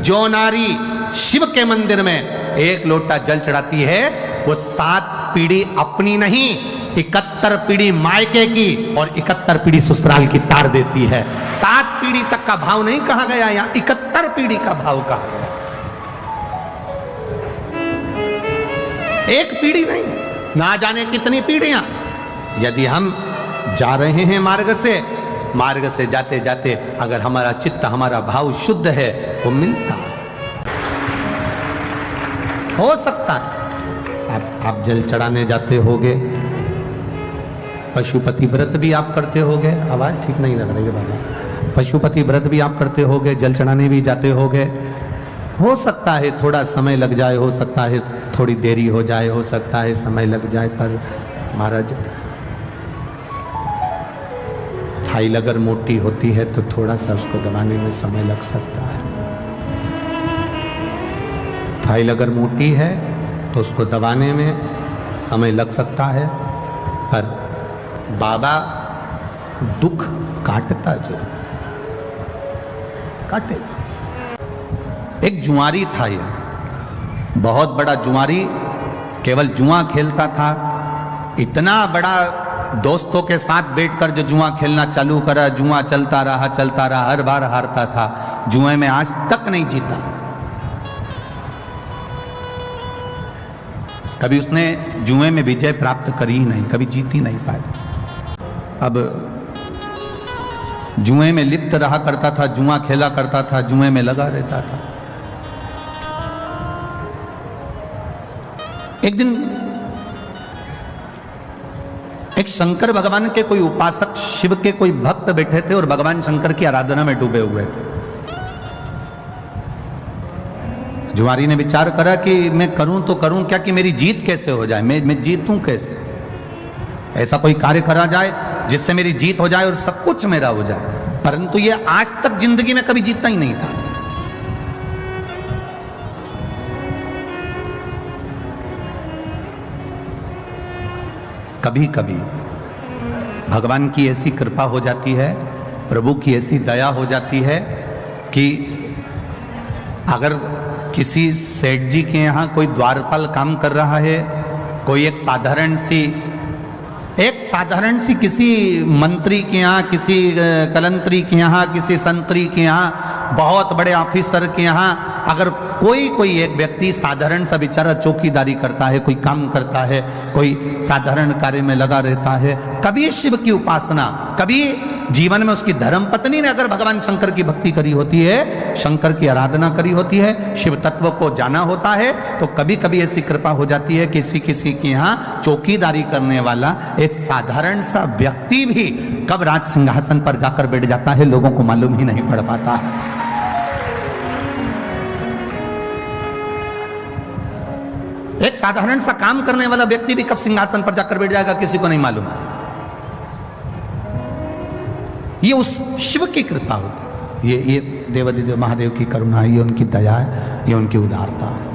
जो नारी शिव के मंदिर में एक लोटा जल चढ़ाती है वो 7 पीढ़ी अपनी नहीं 71 पीढ़ी मायके की और 71 पीढ़ी ससुराल की तार देती है। 7 पीढ़ी तक का भाव नहीं कहा गया, यहां 71 पीढ़ी का भाव कहा गया। एक पीढ़ी नहीं, ना जाने कितनी पीढ़ियां। यदि हम जा रहे हैं मार्ग से जाते जाते अगर हमारा चित्त, हमारा भाव शुद्ध है तो मिलता है, हो सकता है। आप जल चढ़ाने जाते होगे, पशुपति व्रत भी आप करते होगे, आवाज ठीक नहीं लग रही है बाबा, पशुपति व्रत भी आप करते होगे, जल चढ़ाने भी जाते होगे। हो सकता है थोड़ा समय लग जाए, हो सकता है थोड़ी देरी हो जाए, हो सकता है समय लग जाए, पर महाराज फाइल अगर मोटी होती है तो थोड़ा सा उसको दबाने में समय लग सकता है। फाइल अगर मोटी है तो उसको दबाने में समय लग सकता है, पर बाबा दुख काटता जरूर, काटेगा। एक जुआरी था, यह बहुत बड़ा जुआरी, केवल जुआ खेलता था। इतना बड़ा दोस्तों के साथ बैठकर जो जुआ खेलना चालू करा, जुआ चलता रहा, हर बार हारता था। जुए में आज तक नहीं जीता, कभी उसने जुए में विजय प्राप्त करी ही नहीं, कभी जीत ही नहीं पाया। अब जुए में लिप्त रहा करता था, जुआ खेला करता था, जुए में लगा रहता था। एक दिन एक शंकर भगवान के कोई उपासक, शिव के कोई भक्त बैठे थे और भगवान शंकर की आराधना में डूबे हुए थे। जुआरी ने विचार करा कि मैं करूं तो करूं क्या, कि मेरी जीत कैसे हो जाए, मैं जीतूं कैसे, ऐसा कोई कार्य करा जाए जिससे मेरी जीत हो जाए और सब कुछ मेरा हो जाए। परंतु ये आज तक जिंदगी में कभी जीता ही नहीं था। कभी कभी भगवान की ऐसी कृपा हो जाती है, प्रभु की ऐसी दया हो जाती है कि अगर किसी सेठ जी के यहाँ कोई द्वारपाल काम कर रहा है, कोई एक साधारण सी किसी मंत्री के यहाँ, किसी कलंतरी के यहाँ, किसी संतरी के यहाँ, बहुत बड़े ऑफिसर के यहाँ अगर कोई एक व्यक्ति साधारण सा बेचारा चौकीदारी करता है, कोई काम करता है, कोई साधारण कार्य में लगा रहता है, कभी शिव की उपासना, कभी जीवन में उसकी धर्म पत्नी ने अगर भगवान शंकर की भक्ति करी होती है, शंकर की आराधना करी होती है, शिव तत्व को जाना होता है, तो कभी कभी ऐसी कृपा हो जाती है किसी के यहाँ चौकीदारी करने वाला एक साधारण सा व्यक्ति भी कब राज सिंहासन पर जाकर बैठ जाता है, लोगों को मालूम ही नहीं पड़ पाता है। एक साधारण सा काम करने वाला व्यक्ति भी कब सिंहासन पर जाकर बैठ जाएगा, किसी को नहीं मालूम है। ये उस शिव की कृपा होती है, ये देवादिदेव महादेव की करुणा, ये उनकी दया है, ये उनकी उदारता है।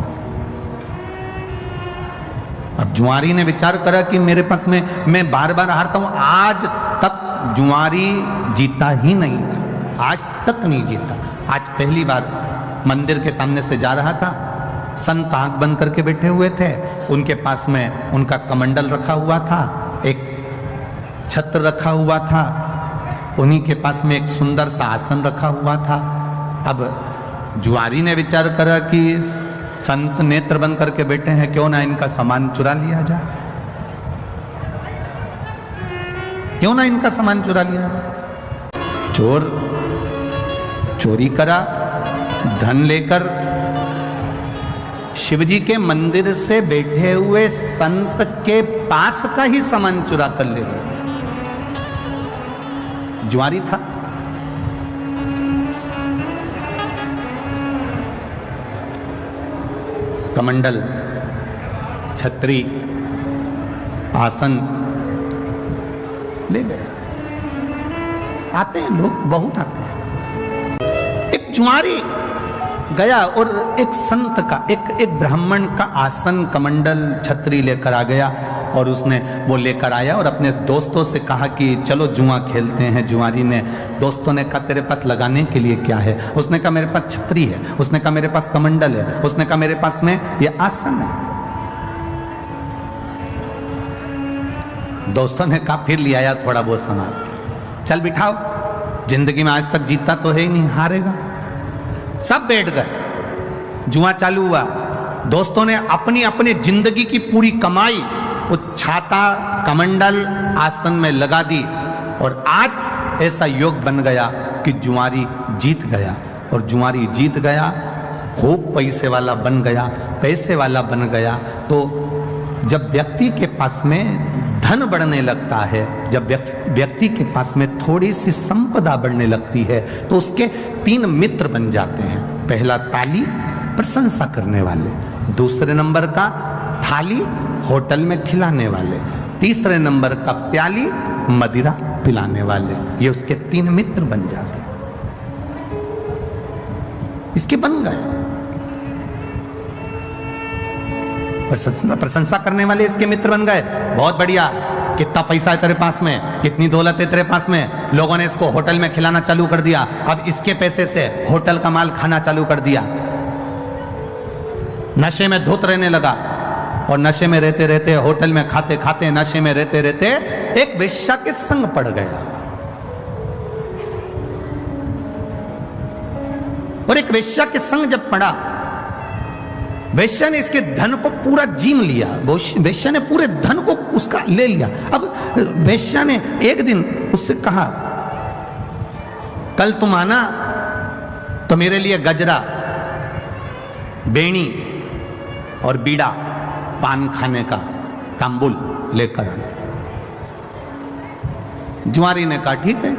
अब जुआरी ने विचार करा कि मेरे पास में मैं बार बार हारता हूं, आज तक जुआरी जीता ही नहीं था, आज तक नहीं जीता। आज पहली बार मंदिर के सामने से जा रहा था, संत आंख बंद करके बैठे हुए थे, उनके पास में उनका कमंडल रखा हुआ था, एक छत्र रखा हुआ था, उन्हीं के पास में एक सुंदर सा आसन रखा हुआ था। अब जुआरी ने विचार करा कि संत नेत्र बंद करके बैठे हैं, क्यों ना इनका सामान चुरा लिया जाए, क्यों ना इनका सामान चुरा लिया जाए। चोर चोरी करा, धन लेकर शिवजी के मंदिर से बैठे हुए संत के पास का ही सामान चुरा कर ले गया। जुआरी था, कमंडल, छतरी, आसन ले गए। आते हैं लोग, बहुत आते हैं। एक जुआरी गया और एक संत का एक ब्राह्मण का आसन कमंडल छतरी लेकर आ गया और उसने वो लेकर आया और अपने दोस्तों से कहा कि चलो जुआ खेलते हैं। जुआरी ने दोस्तों ने कहा तेरे पास लगाने के लिए क्या है? उसने कहा मेरे पास छतरी है। उसने कहा मेरे पास कमंडल है। उसने कहा मेरे पास में ये आसन है। दोस्तों ने कहा फिर ले आया थोड़ा बहुत सामान, चल बिठाओ, जिंदगी में आज तक जीता तो है ही नहीं, हारेगा। सब बैठ गए, जुआ चालू हुआ। दोस्तों ने अपनी अपनी जिंदगी की पूरी कमाई उस छाता कमंडल आसन में लगा दी और आज ऐसा योग बन गया कि जुआरी जीत गया। और जुआरी जीत गया, खूब पैसे वाला बन गया, पैसे वाला बन गया। तो जब व्यक्ति के पास में धन बढ़ने लगता है, जब व्यक्ति के पास में थोड़ी सी संपदा बढ़ने लगती है, तो उसके 3 मित्र बन जाते हैं। पहला ताली, प्रशंसा करने वाले। दूसरे नंबर का थाली, होटल में खिलाने वाले। तीसरे नंबर का प्याली, मदिरा पिलाने वाले। ये उसके 3 मित्र बन जाते हैं। इसके बन गए प्रशंसा करने वाले, इसके मित्र बन गए। बहुत बढ़िया, कितना पैसा है तेरे पास में, कितनी दौलत है तेरे पास में। लोगों ने इसको होटल में खिलाना चालू कर दिया। अब इसके पैसे से होटल का माल खाना चालू कर दिया। नशे में धुत रहने लगा और नशे में रहते रहते, होटल में खाते खाते, नशे में रहते रहते एक वेश्या के संग पड़ गया। और एक वेश्या के संग जब पड़ा, वेश्या ने इसके धन को पूरा जीम लिया। वेश्या ने पूरे धन को उसका ले लिया। अब वेश्या ने एक दिन उससे कहा, कल तुम आना तो मेरे लिए गजरा, बेणी और बीड़ा, पान खाने का तांबुल लेकर आना। जुआरी ने कहा ठीक है,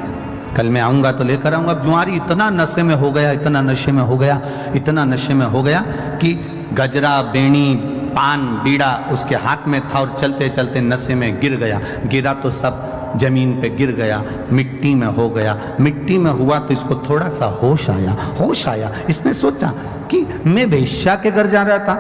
कल मैं आऊंगा तो लेकर आऊंगा। अब जुआरी इतना नशे में हो गया, इतना नशे में हो गया, इतना नशे में हो गया कि गजरा, बेणी, पान, बीड़ा उसके हाथ में था और चलते चलते नशे में गिर गया। गिरा तो सब जमीन पे गिर गया, मिट्टी में हो गया। मिट्टी में हुआ तो इसको थोड़ा सा होश आया। होश आया, इसने सोचा कि मैं वेश्या के घर जा रहा था,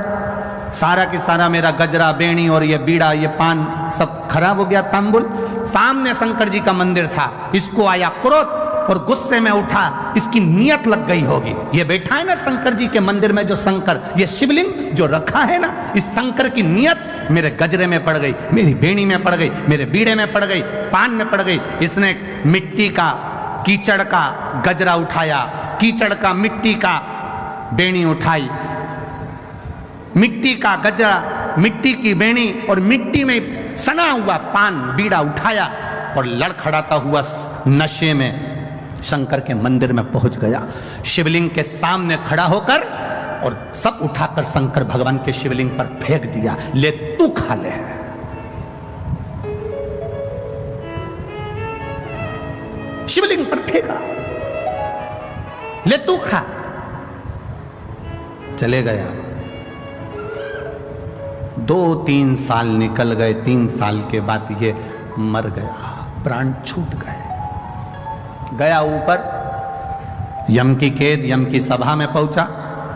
सारा के सारा मेरा गजरा, बेणी और ये बीड़ा, ये पान सब खराब हो गया, तांबुल। सामने शंकर जी का मंदिर था, इसको आया क्रोध और गुस्से में उठा। इसकी नियत लग गई होगी, ये बैठा है ना शंकर जी के मंदिर में, जो शंकर, ये शिवलिंग जो रखा है ना, इस शंकर की नियत मेरे गजरे में पड़ गई, मेरी बेणी में पड़ गई, मेरे बीड़े में पड़ गई, पान में पड़ गई। इसने मिट्टी का, कीचड़ का गजरा उठाया, कीचड़ का, मिट्टी का बेणी उठाई, मिट्टी का गजरा, मिट्टी की बेणी और मिट्टी में सना हुआ पान, बीड़ा उठाया और लड़खड़ाता हुआ नशे में शंकर के मंदिर में पहुंच गया। शिवलिंग के सामने खड़ा होकर और सब उठाकर शंकर भगवान के शिवलिंग पर फेंक दिया। ले तू खा ले। शिवलिंग पर फेंका, ले तू खा। चले गया। 2-3 साल निकल गए। 3 साल के बाद ये मर गया, प्राण छूट गए। गया ऊपर, यम की कैद, यम की सभा में पहुंचा।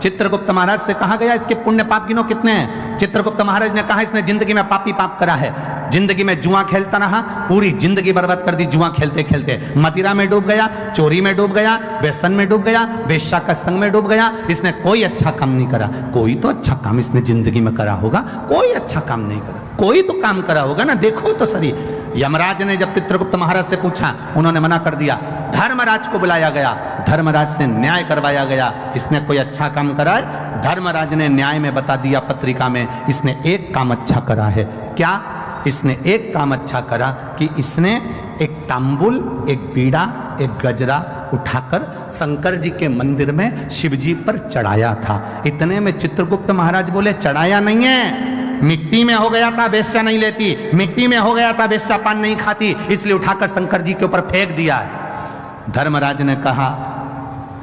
चित्रगुप्त महाराज से कहा गया इसके पुण्य पाप गिनो कितने हैं। चित्रगुप्त महाराज ने कहा इसने जिंदगी में पापी पाप करा है, जिंदगी में जुआ खेलता रहा, पूरी जिंदगी बर्बाद कर दी जुआ खेलते खेलते। मदिरा में डूब गया, चोरी में डूब गया, व्यसन में डूब गया, वेश्या का संग में डूब गया। इसने कोई अच्छा काम नहीं करा। कोई तो अच्छा काम इसने जिंदगी में करा होगा, कोई अच्छा काम नहीं करा, कोई तो काम करा होगा ना, देखो तो सही। यमराज ने जब चित्रगुप्त महाराज से पूछा, उन्होंने मना कर दिया। धर्मराज को बुलाया गया, धर्मराज से न्याय करवाया गया, इसने कोई अच्छा काम करा है। धर्मराज ने न्याय में बता दिया पत्रिका में, इसने एक काम अच्छा करा है। क्या? इसने एक काम अच्छा करा कि इसने एक तांबुल, एक बीड़ा, एक गजरा उठाकर शंकर जी के मंदिर में शिवजी पर चढ़ाया था। इतने में चित्रगुप्त महाराज बोले चढ़ाया नहीं है, मिट्टी में हो गया था, वेश्या नहीं लेती, मिट्टी में हो गया था, वेश्या पान नहीं खाती, इसलिए उठाकर शंकर जी के ऊपर फेंक दिया है। धर्मराज ने कहा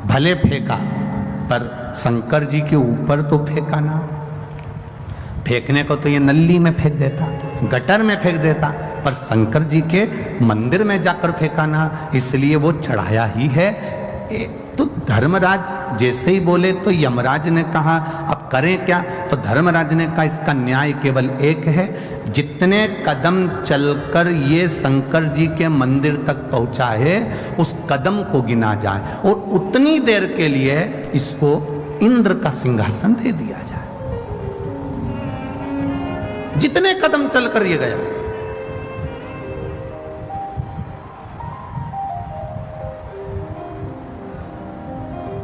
भले फेंका, पर शंकर जी के ऊपर तो फेंका ना। फेंकने को तो ये नल्ली में फेंक देता, गटर में फेंक देता, पर शंकर जी के मंदिर में जाकर फेंका ना, इसलिए वो चढ़ाया ही है। तो धर्मराज जैसे ही बोले तो यमराज ने कहा अब करें क्या? तो धर्मराज ने कहा इसका न्याय केवल एक है, जितने कदम चलकर ये शंकर जी के मंदिर तक पहुंचा है उस कदम को गिना जाए और उतनी देर के लिए इसको इंद्र का सिंहासन दे दिया जाए। जितने कदम चलकर ये गया,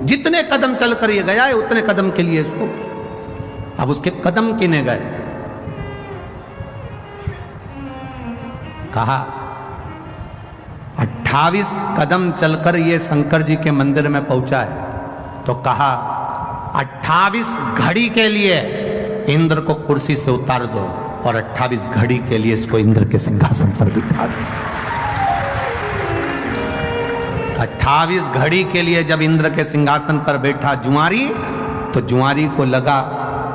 जितने कदम चलकर ये गया है उतने कदम के लिए इसको, अब उसके कदम किने गए? कहा 28 कदम चलकर ये शंकर जी के मंदिर में पहुंचा है, तो कहा 28 घड़ी के लिए इंद्र को कुर्सी से उतार दो और 28 घड़ी के लिए इसको इंद्र के सिंहासन पर बिठा दो। 28 घड़ी के लिए जब इंद्र के सिंहासन पर बैठा जुआरी, तो जुआरी को लगा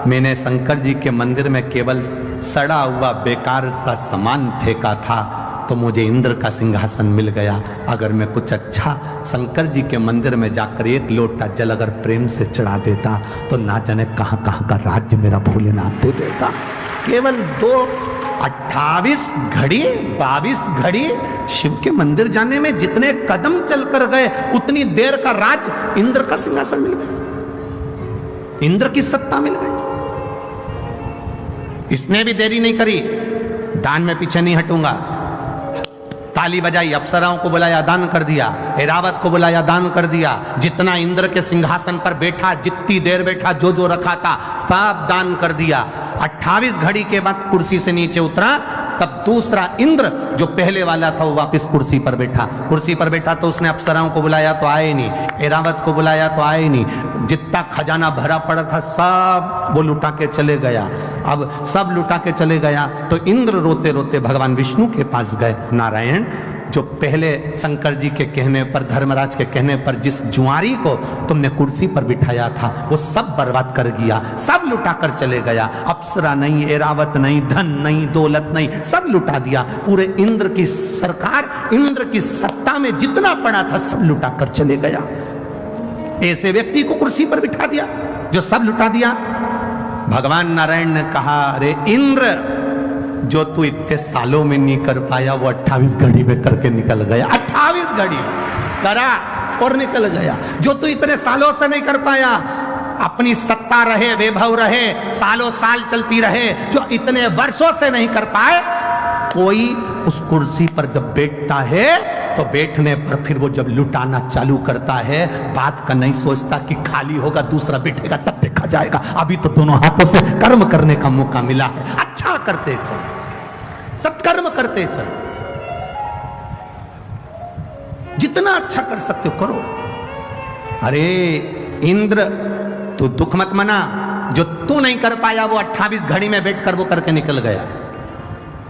मैंने शंकर जी के मंदिर में केवल सड़ा हुआ बेकार सा सामान फेंका था तो मुझे इंद्र का सिंहासन मिल गया। अगर मैं कुछ अच्छा शंकर जी के मंदिर में जाकर एक लोटा जल अगर प्रेम से चढ़ा देता तो ना जाने कहां कहां का राज्य मेरा भोलेनाथ दे देता। केवल 28 घड़ी 22 घड़ी शिव के मंदिर जाने में जितने कदम चलकर गए उतनी देर का राज इंद्र का सिंहासन मिल गया, इंद्र की सत्ता मिल गई। इसने भी देरी नहीं करी, दान में पीछे नहीं हटूंगा, ताली बजाई, अप्सराओं को बुलाया दान कर दिया, ऐरावत को बुलाया दान कर दिया, जितना इंद्र के सिंहासन पर बैठा, जितनी देर बैठा, जो जो रखा था सब दान कर दिया। 28 घड़ी के बाद कुर्सी से नीचे उतरा, तब दूसरा इंद्र जो पहले वाला था वो वापस कुर्सी पर बैठा। कुर्सी पर बैठा तो उसने अप्सराओं को बुलाया तो आए नहीं, ऐरावत को बुलाया तो आए नहीं, जितना खजाना भरा पड़ा था सब वो लुटा के चले गया। अब सब लुटा के चले गया तो इंद्र रोते रोते भगवान विष्णु के पास गए, नारायण जो पहले शंकर जी के कहने पर, धर्मराज के कहने पर जिस जुआरी को तुमने कुर्सी पर बिठाया था वो सब बर्बाद कर गया, सब लुटा कर चले गया, अप्सरा नहीं, ऐरावत नहीं, धन नहीं, दौलत नहीं, सब लुटा दिया। पूरे इंद्र की सरकार, इंद्र की सत्ता में जितना पड़ा था सब लुटा कर चले गया। ऐसे व्यक्ति को कुर्सी पर बिठा दिया जो सब लुटा दिया। भगवान नारायण ने कहा अरे इंद्र, जो तू इतने सालों में नहीं कर पाया वो 28 घड़ी में करके निकल गया। 28 घड़ी करा और निकल गया। जो तू इतने सालों से नहीं कर पाया, अपनी सत्ता रहे, वैभव रहे, सालों साल चलती रहे, जो इतने वर्षों से नहीं कर पाए, कोई उस कुर्सी पर जब बैठता है तो बैठने पर फिर वो जब लुटाना चालू करता है बात का नहीं सोचता कि खाली होगा दूसरा बैठेगा तब देखा जाएगा, अभी तो दोनों हाथों से कर्म करने का मौका मिला है, अच्छा करते चल, सत्कर्म करते चल, जितना अच्छा कर सकते हो करो। अरे इंद्र तू दुख मत मना, जो तू नहीं कर पाया वो 28 घड़ी में बैठकर वो करके निकल गया।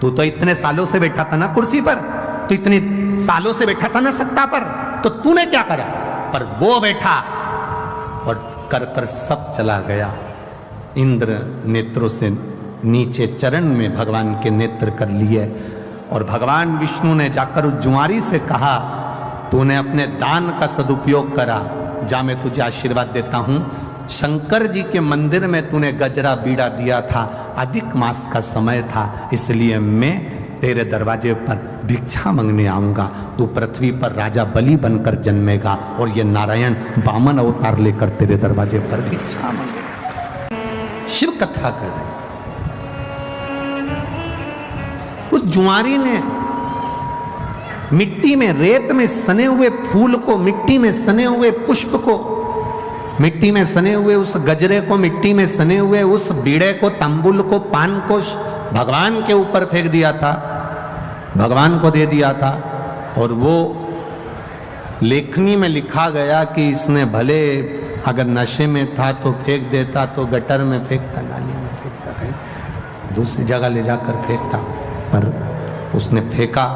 तू तो इतने सालों से बैठा था ना कुर्सी पर, तो इतने सालों से बैठा था ना सत्ता पर, तो तूने क्या करा? पर वो बैठा और कर कर सब चला गया। इंद्र नेत्रों से नीचे चरण में भगवान के नेत्र कर लिए और भगवान विष्णु ने जाकर उस जुआरी से कहा तूने अपने दान का सदुपयोग करा, जा मैं तुझे आशीर्वाद देता हूं। शंकर जी के मंदिर में तूने गजरा बीड़ा दिया था, अधिक मास का समय था, इसलिए मैं तेरे दरवाजे पर भिक्षा मांगने आऊंगा। तू पृथ्वी पर राजा बलि बनकर जन्मेगा और ये नारायण वामन अवतार लेकर तेरे दरवाजे पर भिक्षा मांगेगा। शिव कथा कर रहे। उस जुआरी ने मिट्टी में, रेत में सने हुए फूल को, मिट्टी में सने हुए पुष्प को, मिट्टी में सने हुए उस गजरे को, मिट्टी में सने हुए उस बीड़े को, तंबुल को, पान को भगवान के ऊपर फेंक दिया था, भगवान को दे दिया था। और वो लेखनी में लिखा गया कि इसने भले अगर नशे में था तो फेंक देता, तो गटर में फेंकता, नाली में फेंकता, कहीं दूसरी जगह ले जाकर फेंकता, पर उसने फेंका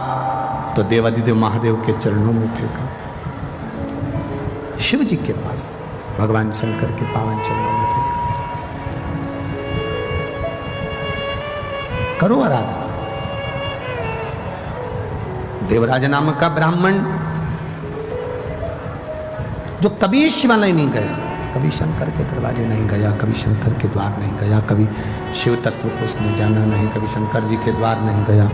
तो देवाधिदेव महादेव के चरणों में फेंका, शिव जी के पास, भगवान शंकर के पावन चरणों में फेंका। करो आराधना। देवराज नामक का ब्राह्मण जो कभी शिवालय नहीं गया, कभी शंकर के दरवाजे नहीं गया, कभी शंकर के द्वार नहीं गया, कभी शिव तत्व को उसने जाना नहीं, कभी शंकर जी के द्वार नहीं गया,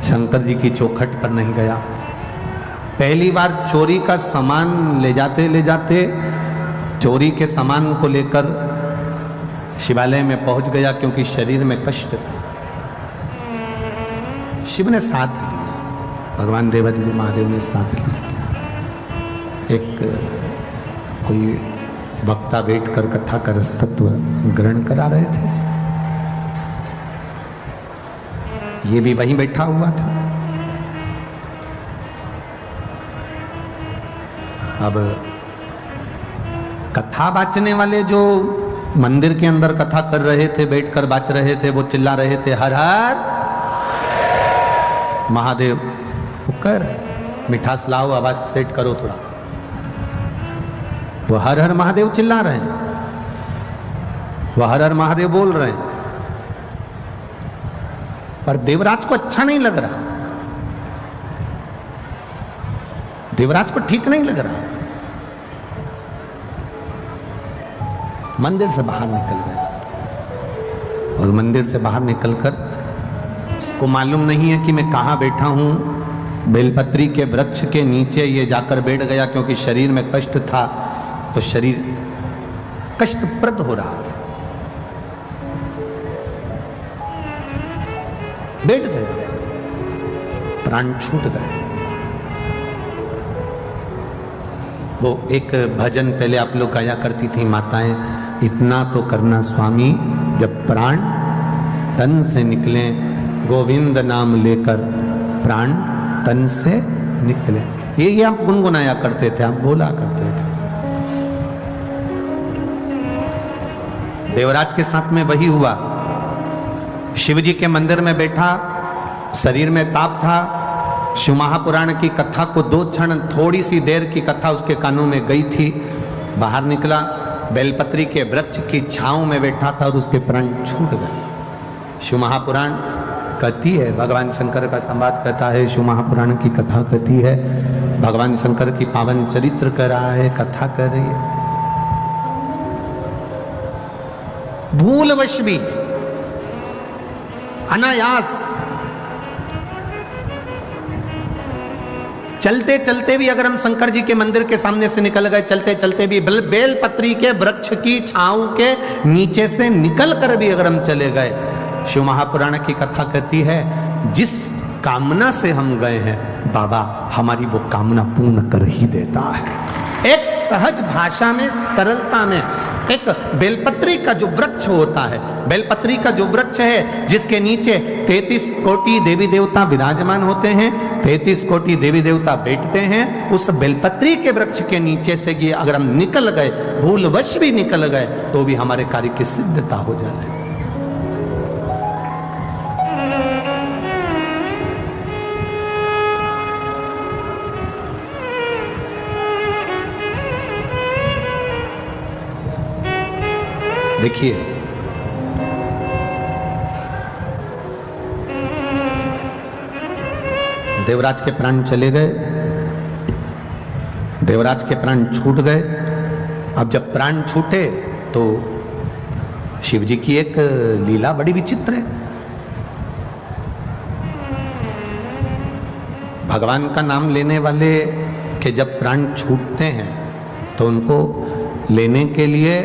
शंकर जी की चौखट पर नहीं गया, पहली बार चोरी का सामान ले जाते चोरी के सामान को लेकर शिवालय में पहुंच गया, क्योंकि शरीर में कष्ट था। शिव ने साथ लिया, भगवान देवादिदेव महादेव ने साथ लिया। एक कोई वक्ता बैठकर कथा का रसतत्व ग्रहण करा रहे थे, ये भी वहीं बैठा हुआ था। अब कथा बाचने वाले जो मंदिर के अंदर कथा कर रहे थे, बैठकर बाच रहे थे, वो चिल्ला रहे थे हर हर महादेव। वो कह रहे मिठास लाओ, आवाज सेट करो थोड़ा। वो हर हर महादेव चिल्ला रहे हैं, वो हर हर महादेव बोल रहे हैं, पर देवराज को अच्छा नहीं लग रहा, देवराज को ठीक नहीं लग रहा। मंदिर से बाहर निकल गया, और मंदिर से बाहर निकलकर उसको मालूम नहीं है कि मैं कहाँ बैठा हूँ। बेलपत्री के वृक्ष के नीचे ये जाकर बैठ गया, क्योंकि शरीर में कष्ट था, तो शरीर कष्टप्रद हो रहा था। बैठ गया, प्राण छूट गए। वो एक भजन पहले आप लोग गाया करती थी माताएं, इतना तो करना स्वामी जब प्राण तन से निकले, गोविंद नाम लेकर प्राण तन से निकले। ये आप गुनगुनाया करते थे, आप बोला करते थे। देवराज के साथ में वही हुआ। शिव जी के मंदिर में बैठा, शरीर में ताप था। शिव महापुराण की कथा को 2 क्षण, थोड़ी सी देर की कथा उसके कानों में गई थी। बाहर निकला, बेलपत्री के वृक्ष की छांव में बैठा था और उसके प्राण छूट गए। शिव महापुराण कहती है, भगवान शंकर का संवाद कहता है, शिव महापुराण की कथा कहती है, भगवान शंकर की पावन चरित्र कर रहा है, कथा कर रही है। भूलवश भी, अनायास, चलते चलते भी अगर हम शंकर जी के मंदिर के सामने से निकल गए, चलते चलते भी बेलपत्री के वृक्ष की छांव के नीचे से निकल कर भी अगर हम चले गए, शिव महापुराण की कथा कहती है, जिस कामना से हम गए हैं बाबा हमारी वो कामना पूर्ण कर ही देता है। एक सहज भाषा में, सरलता में, एक बेलपत्री का जो वृक्ष होता है, बेलपत्री का जो वृक्ष है जिसके नीचे 33 कोटि देवी देवता विराजमान होते हैं, 33 कोटि देवी देवता बैठते हैं, उस बेलपत्री के वृक्ष के नीचे से ये अगर हम निकल गए, भूलवश भी निकल गए, तो भी हमारे कार्य की सिद्धता हो जाती है। देखिए, देवराज के प्राण चले गए, देवराज के प्राण छूट गए। अब जब प्राण छूटे तो शिव जी की एक लीला बड़ी विचित्र है। भगवान का नाम लेने वाले के जब प्राण छूटते हैं तो उनको लेने के लिए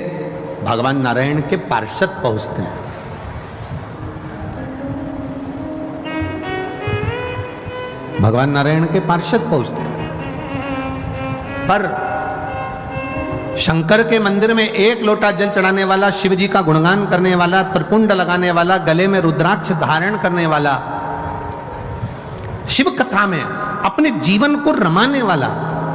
भगवान नारायण के पार्षद पहुंचते हैं। भगवान नारायण के पार्षद पहुंचते हैं, पर शंकर के मंदिर में 1 लोटा जल चढ़ाने वाला, शिव जी का गुणगान करने वाला, त्रिपुंड लगाने वाला, गले में रुद्राक्ष धारण करने वाला, शिव कथा में अपने जीवन को रमाने वाला,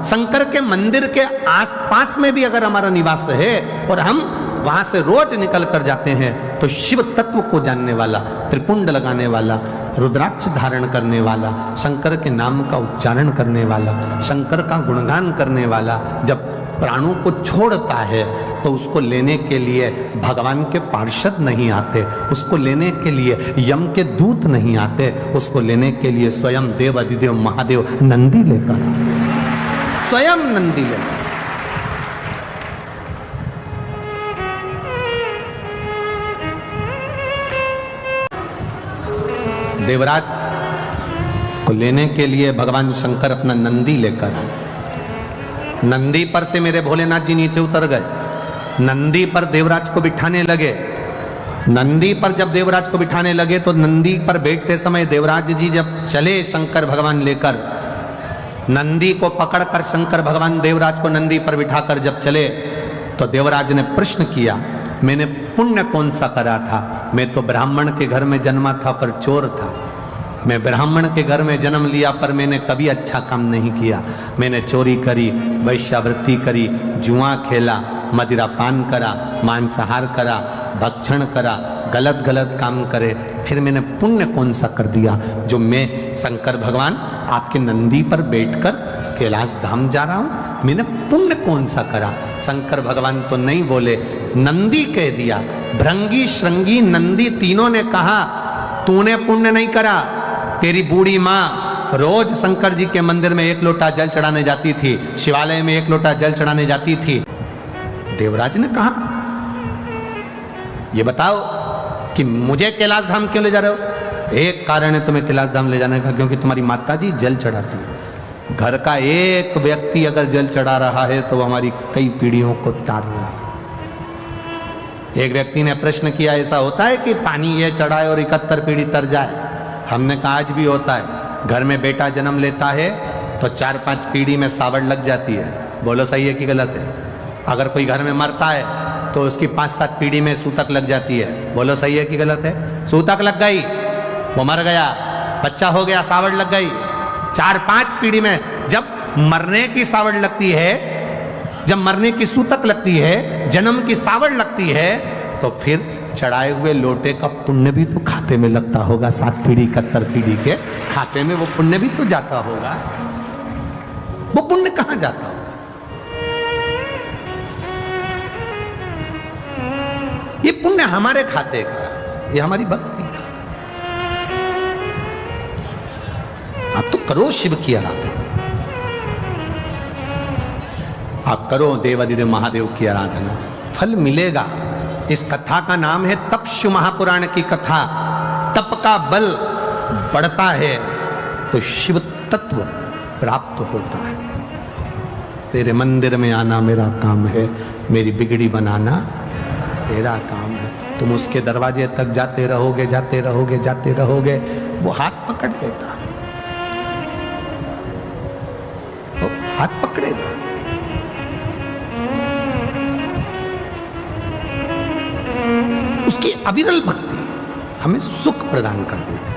शंकर के मंदिर के आसपास में भी अगर हमारा निवास है और हम वहां से रोज निकल कर जाते हैं, तो शिव तत्व को जानने वाला, त्रिपुंड लगाने वाला, रुद्राक्ष धारण करने वाला, शंकर के नाम का उच्चारण करने वाला, शंकर का गुणगान करने वाला जब प्राणों को छोड़ता है तो उसको लेने के लिए भगवान के पार्षद नहीं आते, उसको लेने के लिए यम के दूत नहीं आते, उसको लेने के लिए स्वयं देव अधिदेव महादेव नंदी लेकर आते, स्वयं नंदी लेकर। देवराज को लेने के लिए भगवान शंकर अपना नंदी लेकर आए। नंदी पर से मेरे भोलेनाथ जी नीचे उतर गए, नंदी पर देवराज को बिठाने लगे। नंदी पर जब देवराज को बिठाने लगे तो नंदी पर बैठते समय देवराज जी जब चले शंकर भगवान लेकर, नंदी को पकड़कर शंकर भगवान देवराज को नंदी पर बिठाकर जब चले तो देवराज ने प्रश्न किया, मैंने पुण्य कौन सा करा था? मैं तो ब्राह्मण के घर में जन्मा था पर चोर था। मैं ब्राह्मण के घर में जन्म लिया पर मैंने कभी अच्छा काम नहीं किया। मैंने चोरी करी, वैश्यावृत्ति करी, जुआ खेला, मदिरा पान करा, मांसाहार करा, भक्षण करा, गलत गलत काम करे। फिर मैंने पुण्य कौन सा कर दिया जो मैं शंकर भगवान आपके नंदी पर बैठकर कैलाश धाम जा रहा हूं? मैंने पुण्य कौन सा करा? शंकर भगवान तो नहीं बोले, नंदी कह दिया। भृंगी, श्रृंगी, नंदी तीनों ने कहा तूने पुण्य नहीं करा। तेरी बूढ़ी माँ रोज शंकर जी के मंदिर में 1 लोटा जल चढ़ाने जाती थी, शिवालय में 1 लोटा जल चढ़ाने जाती थी। देवराज ने कहा ये बताओ कि मुझे कैलाश धाम क्यों ले जा रहे हो? एक कारण है तुम्हें कैलाश धाम ले जाने का, क्योंकि तुम्हारी माता जी जल चढ़ाती है। घर का एक व्यक्ति अगर जल चढ़ा रहा है तो वो हमारी कई पीढ़ियों को तार रहा है। एक व्यक्ति ने प्रश्न किया, ऐसा होता है कि पानी ये चढ़ाए और 71 पीढ़ी तर जाए? हमने कहा आज भी होता है। घर में बेटा जन्म लेता है तो 4-5 पीढ़ी में सावड़ लग जाती है। बोलो सही है कि गलत है? अगर कोई घर में मरता है तो उसकी 5-7 पीढ़ी में सूतक लग जाती है। बोलो सही है कि गलत है? सूतक लग गई, वो मर गया, बच्चा हो गया, सावड़ लग गई। 4-5 पीढ़ी में जब मरने की सावड़ लगती है, जब मरने की सूतक लगती है, जन्म की सावड़ लगती है, तो फिर चढ़ाए हुए लोटे का पुण्य भी तो खाते में लगता होगा। 7 पीढ़ी 71 पीढ़ी के खाते में वो पुण्य भी तो जाता होगा। वो पुण्य कहां जाता होगा? ये पुण्य हमारे खाते का, ये हमारी भक्ति का। आप तो करो शिव की आराधना, आप करो देवादिदेव महादेव की आराधना, फल मिलेगा। इस कथा का नाम है तपस्यु महापुराण की कथा। तप का बल बढ़ता है तो शिव तत्व प्राप्त होता है। तेरे मंदिर में आना मेरा काम है, मेरी बिगड़ी बनाना तेरा काम है। तुम उसके दरवाजे तक जाते रहोगे, जाते रहोगे, जाते रहोगे, वो हाथ पकड़ लेता, वो हाथ पकड़ेगा। उसकी अविरल भक्ति हमें सुख प्रदान कर देती।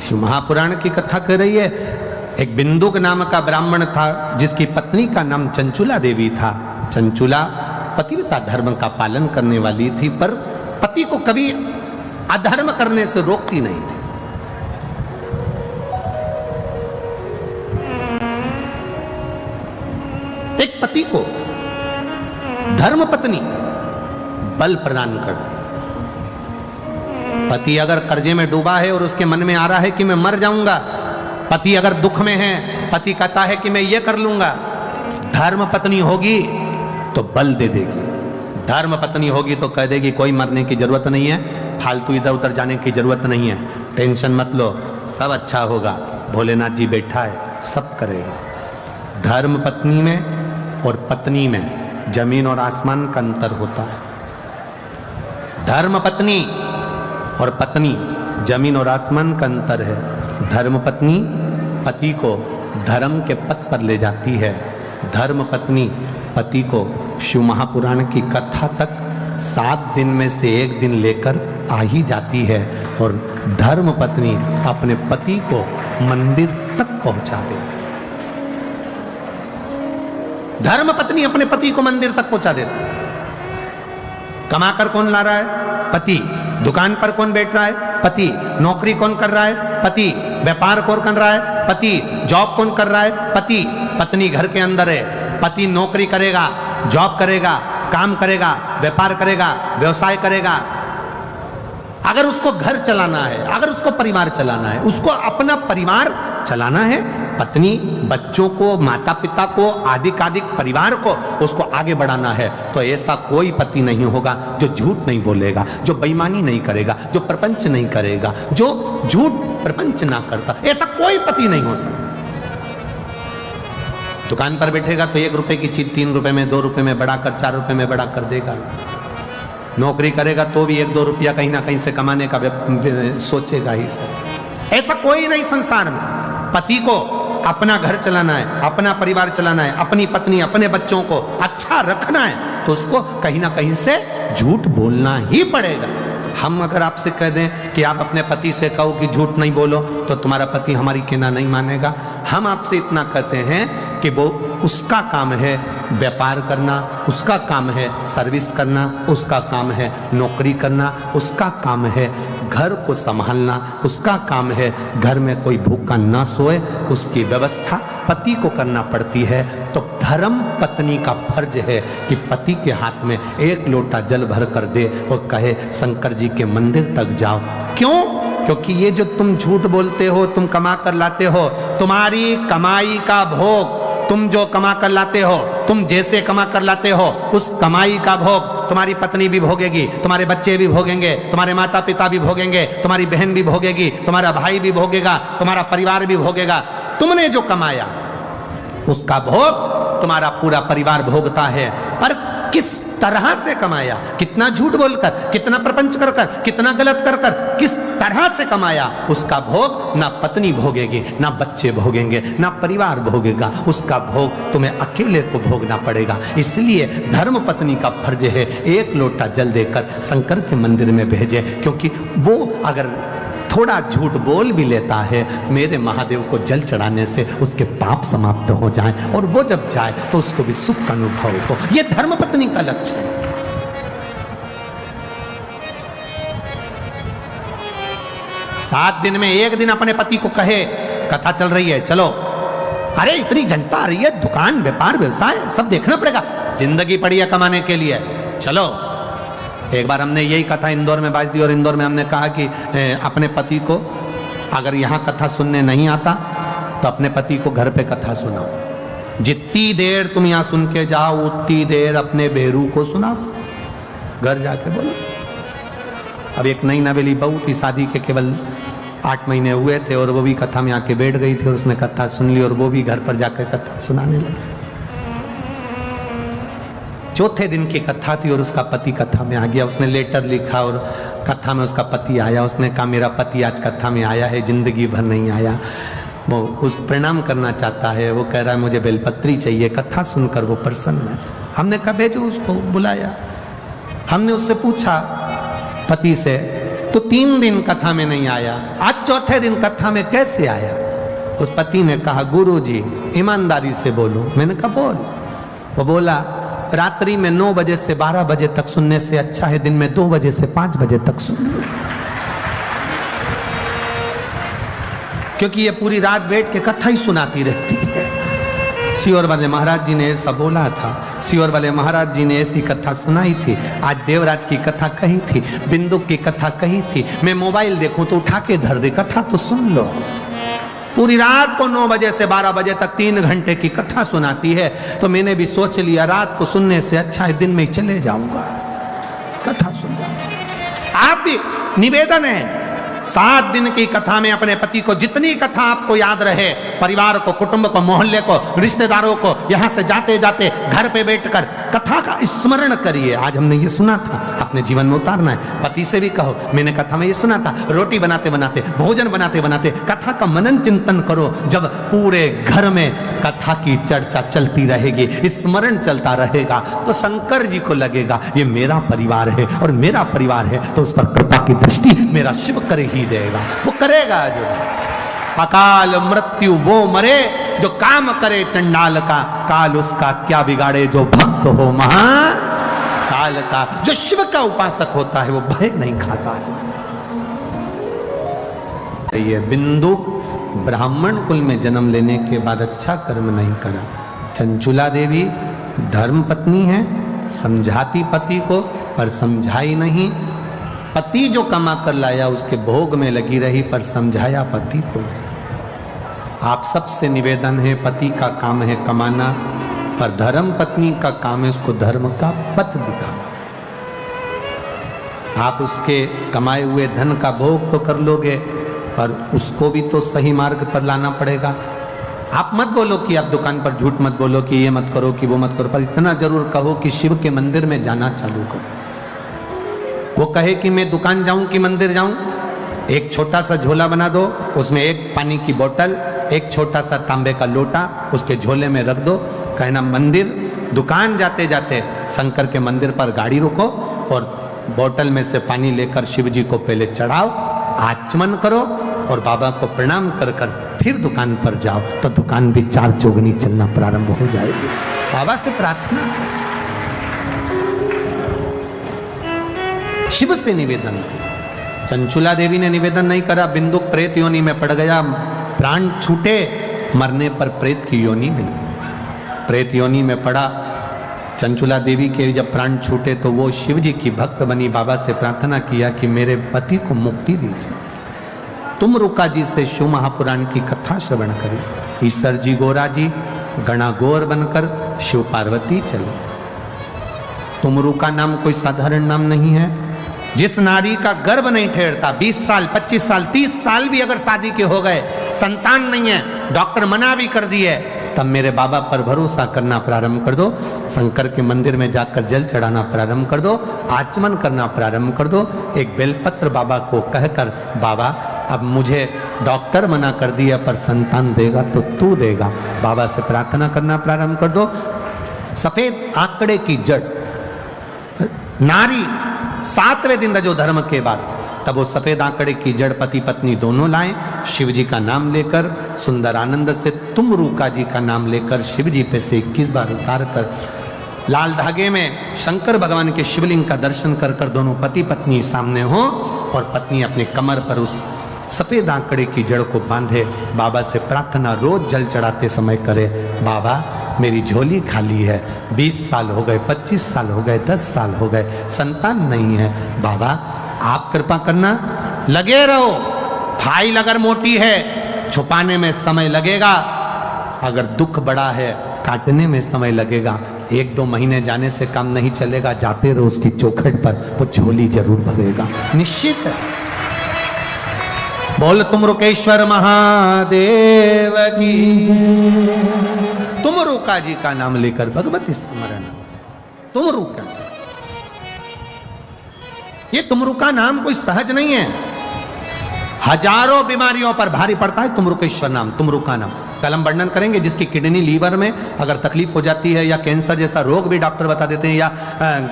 शिव महापुराण की कथा कर रही है, एक बिंदुक नाम का ब्राह्मण था जिसकी पत्नी का नाम चंचुला देवी था। चंचुला पतिव्रता धर्म का पालन करने वाली थी, पर पति को कभी अधर्म करने से रोकती नहीं थी। एक पति को धर्म पत्नी बल प्रदान करती। पति अगर कर्जे में डूबा है और उसके मन में आ रहा है कि मैं मर जाऊंगा, पति अगर दुख में है, पति कहता है कि मैं ये कर लूंगा, धर्म पत्नी होगी तो बल दे देगी। धर्म पत्नी होगी तो कह देगी कोई मरने की जरूरत नहीं है, फालतू इधर उधर जाने की जरूरत नहीं है, टेंशन मत लो, सब अच्छा होगा, भोलेनाथ जी बैठा है, सब करेगा। धर्म पत्नी में और पत्नी में जमीन और आसमान का अंतर होता है। धर्म पत्नी और पत्नी जमीन और आसमान का अंतर है। धर्म पत्नी पति को धर्म के पथ पर ले जाती है। धर्म पत्नी पति को शिव महापुराण की कथा तक 7 दिन में से 1 दिन लेकर आ ही जाती है, और धर्म पत्नी अपने पति को मंदिर तक पहुंचा देती। धर्म पत्नी अपने पति को मंदिर तक पहुंचा देती है। कमाकर कौन ला रहा है? पति। दुकान पर कौन बैठ रहा है? पति। नौकरी कौन कर रहा है? पति। व्यापार कौन कर रहा है? पति। जॉब कौन कर रहा है? पति। पत्नी घर के अंदर है, पति नौकरी करेगा, जॉब करेगा, काम करेगा, व्यापार करेगा, व्यवसाय करेगा। अगर उसको घर चलाना है, अगर उसको परिवार चलाना है, उसको अपना परिवार चलाना है, पत्नी, बच्चों को, माता पिता को, आदिक परिवार को, उसको आगे बढ़ाना है, तो ऐसा कोई पति नहीं होगा जो झूठ नहीं बोलेगा, जो बेईमानी नहीं करेगा, जो प्रपंच नहीं करेगा, जो झूठ प्रपंच ना करता, ऐसा कोई पति नहीं हो सकता। दुकान पर बैठेगा तो 1 रुपए की चीज 3 रुपए में, 2 रुपए में बढ़ाकर 4 रुपए में बढ़ा कर देगा। नौकरी करेगा तो भी 1-2 रुपया कहीं ना कहीं से कमाने का सोचेगा ही सर। ऐसा कोई नहीं संसार में। पति को अपना घर चलाना है, अपना परिवार चलाना है, अपनी पत्नी, अपने बच्चों को अच्छा रखना है, तो उसको कहीं ना कहीं से झूठ बोलना ही पड़ेगा। हम अगर आपसे कह दें कि आप अपने पति से कहो कि झूठ नहीं बोलो, तो तुम्हारा पति हमारी कहना नहीं मानेगा। हम आपसे इतना कहते हैं कि वो उसका काम है व्यापार करना, उसका काम है सर्विस करना, उसका काम है नौकरी करना, उसका काम है घर को संभालना, उसका काम है घर में कोई भूखा ना सोए, उसकी व्यवस्था पति को करना पड़ती है। तो धर्म पत्नी का फर्ज है कि पति के हाथ में 1 लोटा जल भर कर दे और कहे शंकर जी के मंदिर तक जाओ। क्यों? क्योंकि ये जो तुम झूठ बोलते हो, तुम कमा कर लाते हो, तुम्हारी कमाई का भोग, तुम जो कमा कर लाते हो, तुम जैसे कमा कर लाते हो, उस कमाई का भोग तुम्हारी पत्नी भी भोगेगी, तुम्हारे बच्चे भी भोगेंगे, तुम्हारे माता पिता भी भोगेंगे, तुम्हारी बहन भी भोगेगी, तुम्हारा भाई भी भोगेगा, तुम्हारा परिवार भी भोगेगा। तुमने जो कमाया उसका भोग तुम्हारा पूरा परिवार भोगता है। पर किस तरह से कमाया, कितना झूठ बोलकर, कितना प्रपंच कर कर, कितना गलत कर कर, किस तरह से कमाया, उसका भोग ना पत्नी भोगेगी, ना बच्चे भोगेंगे, ना परिवार भोगेगा। उसका भोग तुम्हें अकेले को भोगना पड़ेगा। इसलिए धर्म पत्नी का फर्ज है 1 लोटा जल देकर शंकर के मंदिर में भेजे, क्योंकि वो अगर थोड़ा झूठ बोल भी लेता है, मेरे महादेव को जल चढ़ाने से उसके पाप समाप्त हो जाएं, और वो जब जाए तो उसको भी सुख का अनुभव हो। ये धर्मपत्नी का लक्ष्य है। सात दिन में 1 दिन अपने पति को कहे, कथा चल रही है चलो, अरे इतनी जनता आ रही है, दुकान व्यापार व्यवसाय सब देखना पड़ेगा, जिंदगी पड़ी है कमाने के लिए, चलो। एक बार हमने यही कथा इंदौर में बाज दी, और इंदौर में हमने कहा कि अपने पति को अगर यहाँ कथा सुनने नहीं आता तो अपने पति को घर पे कथा सुनाओ। जितनी देर तुम यहाँ सुन के जाओ उतनी देर अपने बेरू को सुनाओ, घर जाके बोलो। अब एक नई नवेली बहू थी, शादी के केवल 8 महीने हुए थे, और वो भी कथा में आके बैठ गई थी, और उसने कथा सुन ली, और वो भी घर पर जाकर कथा सुनाने लगी। चौथे दिन की कथा थी और उसका पति कथा में आ गया। उसने लेटर लिखा और कथा में उसका पति आया। उसने कहा मेरा पति आज कथा में आया है, जिंदगी भर नहीं आया, वो उस प्रणाम करना चाहता है, वो कह रहा है मुझे बेलपत्री चाहिए। कथा सुनकर वो प्रसन्न है। हमने कहा भेजो उसको, बुलाया। हमने उससे पूछा पति से, तो 3 दिन कथा में नहीं आया, आज चौथे दिन कथा में कैसे आया? उस पति ने कहा गुरुजी ईमानदारी से बोलो। मैंने कहा बोल। वो बोला रात्रि में 9 बजे से 12 बजे तक सुनने से अच्छा है दिन में 2 बजे से 5 बजे तक सुन लो, क्योंकि ये पूरी रात बैठ के कथा ही सुनाती रहती है। सियोर वाले महाराज जी ने ऐसा बोला था, सियोर वाले महाराज जी ने ऐसी कथा सुनाई थी। आज देवराज की कथा कही थी, बिंदु की कथा कही थी। मैं मोबाइल देखूं तो उठा के धर दे, कथा तो सुन लो। पूरी रात को 9 बजे से 12 बजे तक 3 घंटे की कथा सुनाती है। तो मैंने भी सोच लिया रात को सुनने से अच्छा है दिन में ही चले जाऊंगा, कथा सुन जाऊंगा। आप भी निवेदन है 7 दिन की कथा में अपने पति को जितनी कथा आपको याद रहे, परिवार को, कुटुंब को, मोहल्ले को, रिश्तेदारों को, यहां से जाते जाते घर पे बैठकर कथा का स्मरण करिए। आज हमने ये सुना था, अपने जीवन में उतारना है। पति से भी कहो मैंने कथा में ये सुना था, रोटी बनाते बनाते, भोजन बनाते बनाते कथा का मनन चिंतन करो। जब पूरे घर में कथा की चर्चा चलती रहेगी, स्मरण चलता रहेगा, तो शंकर जी को लगेगा ये मेरा परिवार है और मेरा परिवार है, तो उस पर कृपा की दृष्टि मेरा शिव कर ही देगा। वो करेगा जो अकाल मृत्यु वो मरे, जो काम करे चंडाल का, काल उसका क्या बिगाड़े जो भक्त हो महाकाल का। जो शिव का उपासक होता है वो भय नहीं खाता है। ये बिंदु ब्राह्मण कुल में जन्म लेने के बाद अच्छा कर्म नहीं करा। चंचुला देवी धर्म पत्नी है, समझाती पति को पर समझाई नहीं। पति जो कमा कर लाया उसके भोग में लगी रही पर समझाया पति को नहीं। आप सबसे निवेदन है, पति का काम है कमाना, पर धर्म पत्नी का काम है उसको धर्म का पथ दिखाना। आप उसके कमाए हुए धन का भोग तो कर लोगे, पर उसको भी तो सही मार्ग पर लाना पड़ेगा। आप मत बोलो कि आप दुकान पर झूठ मत बोलो कि ये मत करो कि वो मत करो, पर इतना जरूर कहो कि शिव के मंदिर में जाना चालू करो। वो कहे कि मैं दुकान जाऊं कि मंदिर जाऊं, एक छोटा सा झोला बना दो, उसमें एक पानी की बोतल, एक छोटा सा तांबे का लोटा उसके झोले में रख दो, कहना मंदिर, दुकान जाते जाते शंकर के मंदिर पर गाड़ी रोको और बोतल में से पानी लेकर शिव जी को पहले चढ़ाओ, आचमन करो और बाबा को प्रणाम कर कर फिर दुकान पर जाओ, तो दुकान भी 4 चौगनी चलना प्रारंभ हो जाएगी। बाबा से प्रार्थना, शिव से निवेदन। चंचुला देवी ने निवेदन नहीं करा, बिंदु प्रेत योनि में पड़ गया, प्राण छूटे, मरने पर प्रेत की योनि मिल गई। प्रेत योनि में पड़ा, चंचुला देवी के जब प्राण छूटे तो वो शिव जी की भक्त बनी, बाबा से प्रार्थना किया कि मेरे पति को मुक्ति दीजिए। तुम रुका जी से शिव महापुराण की कथा श्रवण करें। ईश्वर जी गोरा जी गणा गोर बनकर शिव पार्वती चले। तुमरू का नाम कोई साधारण नाम नहीं है। जिस नारी का गर्भ नहीं ठहरता, 20 साल 25 साल 30 साल भी अगर शादी के हो गए, संतान नहीं है, डॉक्टर मना भी कर दिए, तब मेरे बाबा पर भरोसा करना प्रारंभ कर दो, शंकर के मंदिर में जाकर जल चढ़ाना प्रारंभ कर दो, आचमन करना प्रारंभ कर दो। एक बेलपत्र बाबा को कहकर, बाबा अब मुझे डॉक्टर मना कर दिया पर संतान देगा तो तू देगा, बाबा से प्रार्थना करना प्रारंभ कर दो। सफेद आंकड़े की जड़ नारी 7वें दिन रजो धर्म के बाद, तब वो सफेद आंकड़े की जड़ पति पत्नी दोनों लाएं, शिव जी का नाम लेकर सुंदर आनंद से तुमरूका जी का नाम लेकर शिव जी पे से 21 बार उतार कर लाल धागे में शंकर भगवान के शिवलिंग का दर्शन कर कर दोनों पति पत्नी सामने हो और पत्नी अपने कमर पर उस सफेद आंकड़े की जड़ को बांधे। बाबा से प्रार्थना रोज जल चढ़ाते समय करे, बाबा मेरी झोली खाली है, 20 साल हो गए, 25 साल हो गए, 10 साल हो गए, संतान नहीं है, बाबा आप कृपा करना, लगे रहो। फाइल अगर मोटी है छुपाने में समय लगेगा, अगर दुख बड़ा है काटने में समय लगेगा, 1-2 महीने जाने से काम नहीं चलेगा, जाते रहो उसकी चौखट पर, वो झोली जरूर भरेगा, निश्चित है। बोल तुम रुकेश्वर महादेव की, तुम रुका जी का नाम लेकर भगवती स्मरण, तुम रुका जी। ये तुमरुका नाम कोई सहज नहीं है, हजारों बीमारियों पर भारी पड़ता है तुमरुकेश्वर नाम, तुमरुका नाम। कल हम वर्णन करेंगे जिसकी किडनी लीवर में अगर तकलीफ हो जाती है या कैंसर जैसा रोग भी डॉक्टर बता देते हैं, या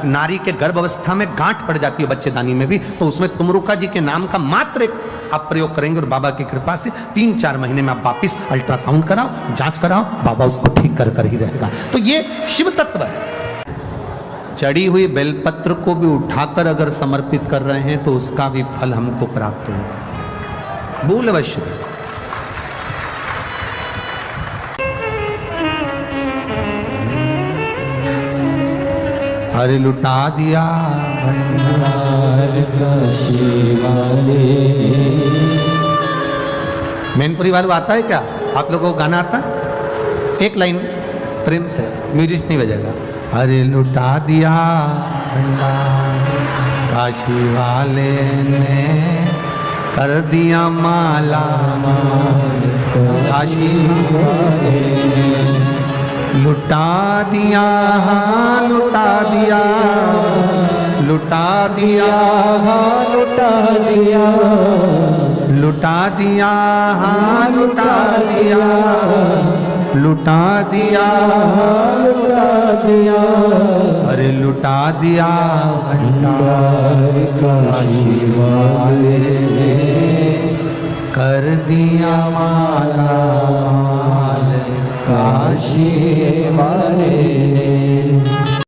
नारी के गर्भ अवस्था में गांठ पड़ जाती है बच्चेदानी में भी, तो उसमें तुमरुका जी के नाम का मात्र एक आप प्रयोग करेंगे और बाबा की कृपा से 3-4 महीने में आप वापिस अल्ट्रासाउंड कराओ, जांच कराओ, बाबा उसको ठीक कर कर ही रहेगा। तो ये शिव तत्व है। चढ़ी हुई बेलपत्र को भी उठाकर अगर समर्पित कर रहे हैं तो उसका भी फल हमको प्राप्त होता है। बोल अवश्य। अरे लुटा दिया भंडार का शिवाले। मैनपुरी वालों आता है क्या? आप लोगों को गाना आता है? एक लाइन प्रेम से, म्यूजिक नहीं बजेगा। अरे लुटा दिया भंडार काशी वाले ने, कर दिया माला काशी वाले ने, लुटा दिया हाँ लुटा दिया, लुटा दिया हाँ लुटा दिया, लुटा दिया हाँ लुटा दिया, लुटा दिया लुटा दिया। अरे लुटा दिया भंडार काशी वाले ने, कर दिया माला माल काशी वाले ने।